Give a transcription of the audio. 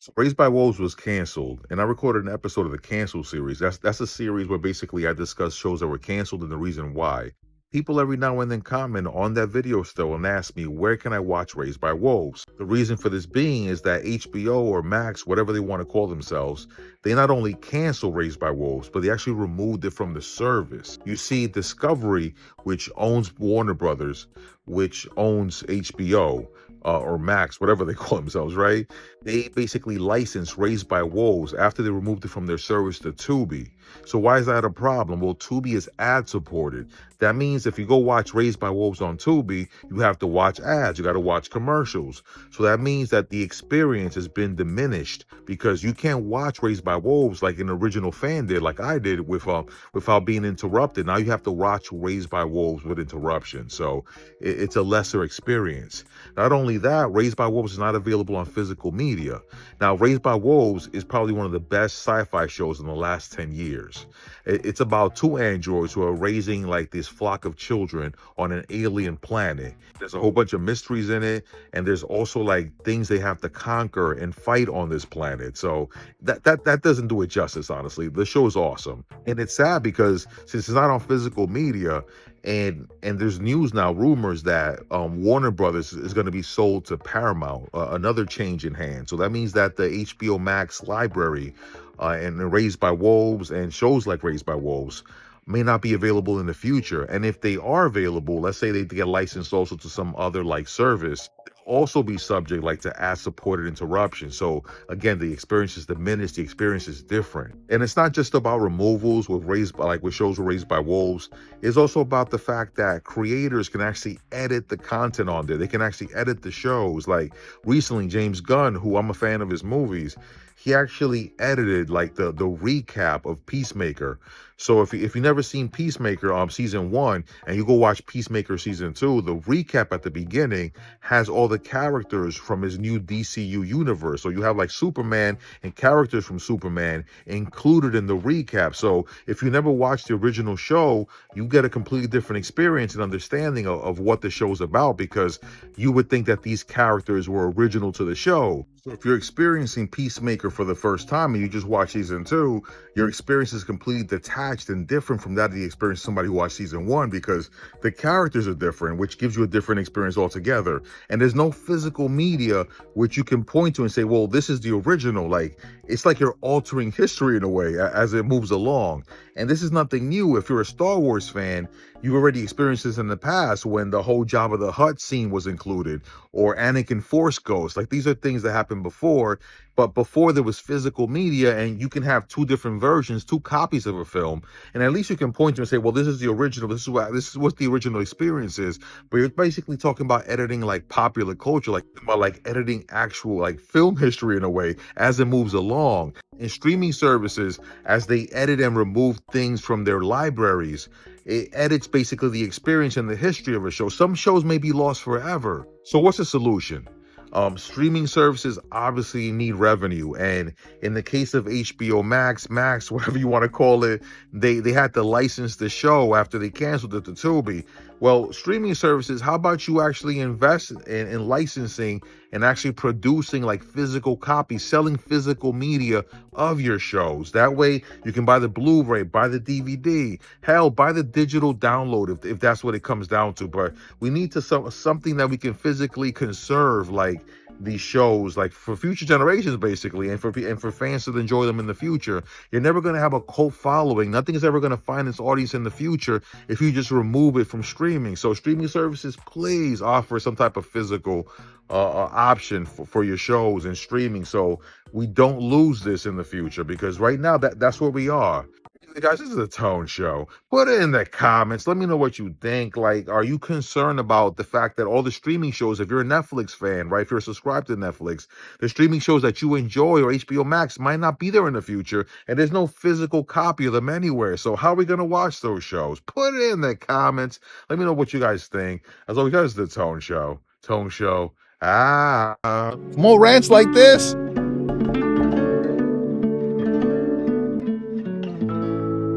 So Raised by Wolves was canceled, and I recorded an episode of the Cancel series. That's a series where basically I discuss shows that were canceled and the reason why. People every now and then comment on that video still and ask me, where can I watch Raised by Wolves? The reason for this being is that HBO or Max, whatever they want to call themselves, they not only cancel Raised by Wolves, but they actually removed it from the service. You see, Discovery, which owns Warner Brothers, which owns HBO, or Max, whatever they call themselves, right? They basically licensed Raised by Wolves after they removed it from their service to Tubi. So why is that a problem? Well, Tubi is ad supported. That means if you go watch Raised by Wolves on Tubi, you have to watch ads. You got to watch commercials. So that means that the experience has been diminished because you can't watch Raised by Wolves like an original fan did, like I did without being interrupted. Now you have to watch Raised by Wolves with interruption. So it's a lesser experience. Not only that, Raised by Wolves is not available on physical media. Now, Raised by Wolves is probably one of the best sci-fi shows in the last 10 years. It's about two androids who are raising like this flock of children on an alien planet. There's a whole bunch of mysteries in it, and there's also like things they have to conquer and fight on this planet. So that doesn't do it justice, honestly. The show is awesome. And it's sad because since it's not on physical media, and there's news now, rumors that Warner Brothers is going to be sold to Paramount, another change in hand. So that means that the HBO Max library and Raised by Wolves and shows like Raised by Wolves may not be available in the future. And if they are available, let's say they get licensed also to some other like service, also be subject like to ad supported interruption. So again, the experience is diminished, the experience is different. And it's not just about removals with shows Raised by Wolves. It's also about the fact that creators can actually edit the content on there. They can actually edit the shows. Like recently, James Gunn, who I'm a fan of his movies, he actually edited like the recap of Peacemaker. So if you never seen Peacemaker season 1 and you go watch Peacemaker season 2, the recap at the beginning has all the characters from his new DCU universe. So you have like Superman and characters from Superman included in the recap. So if you never watched the original show, you get a completely different experience and understanding of what the show's about, because you would think that these characters were original to the show. So if you're experiencing Peacemaker for the first time and you just watch season 2, your experience is completely detached and different from that of the experience of somebody who watched season 1, because the characters are different, which gives you a different experience altogether. And there's no physical media which you can point to and say, well, this is the original. Like, it's like you're altering history in a way as it moves along. And this is nothing new. If you're a Star Wars fan, you already experienced this in the past when the whole Jabba the Hutt scene was included, or Anakin Force Ghost. Like, these are things that happened before, but before there was physical media, and you can have two different versions, two copies of a film, and at least you can point to and say, well, this is the original, this is what the original experience is. But you're basically talking about editing like popular culture, like about like editing actual like film history in a way as it moves along. In streaming services, as they edit and remove things from their libraries, it edits basically the experience and the history of a show. Some shows may be lost forever. So what's the solution? Streaming services obviously need revenue, and in the case of HBO Max, whatever you want to call it, they had to license the show after they canceled it to Tubi. Well, streaming services, how about you actually invest in licensing and actually producing like physical copies, selling physical media of your shows? That way you can buy the Blu-ray, buy the DVD, hell, buy the digital download if that's what it comes down to. But we need to something that we can physically conserve, like these shows, like for future generations, basically, and for fans to enjoy them in the future. You're never going to have a cult following. Nothing is ever going to find its audience in the future if you just remove it from streaming. So streaming services, please offer some type of physical option for your shows and streaming, so we don't lose this in the future, because right now that's where we are. Guys, this is a Tone Show. Put it in the comments. Let me know what you think. Like, are you concerned about the fact that all the streaming shows, if you're a Netflix fan, right, if you're subscribed to Netflix, the streaming shows that you enjoy or HBO Max might not be there in the future, and there's no physical copy of them anywhere. So how are we going to watch those shows? Put it in the comments. Let me know what you guys think. As always, guys, the Tone Show. Tone Show. For more rants like this,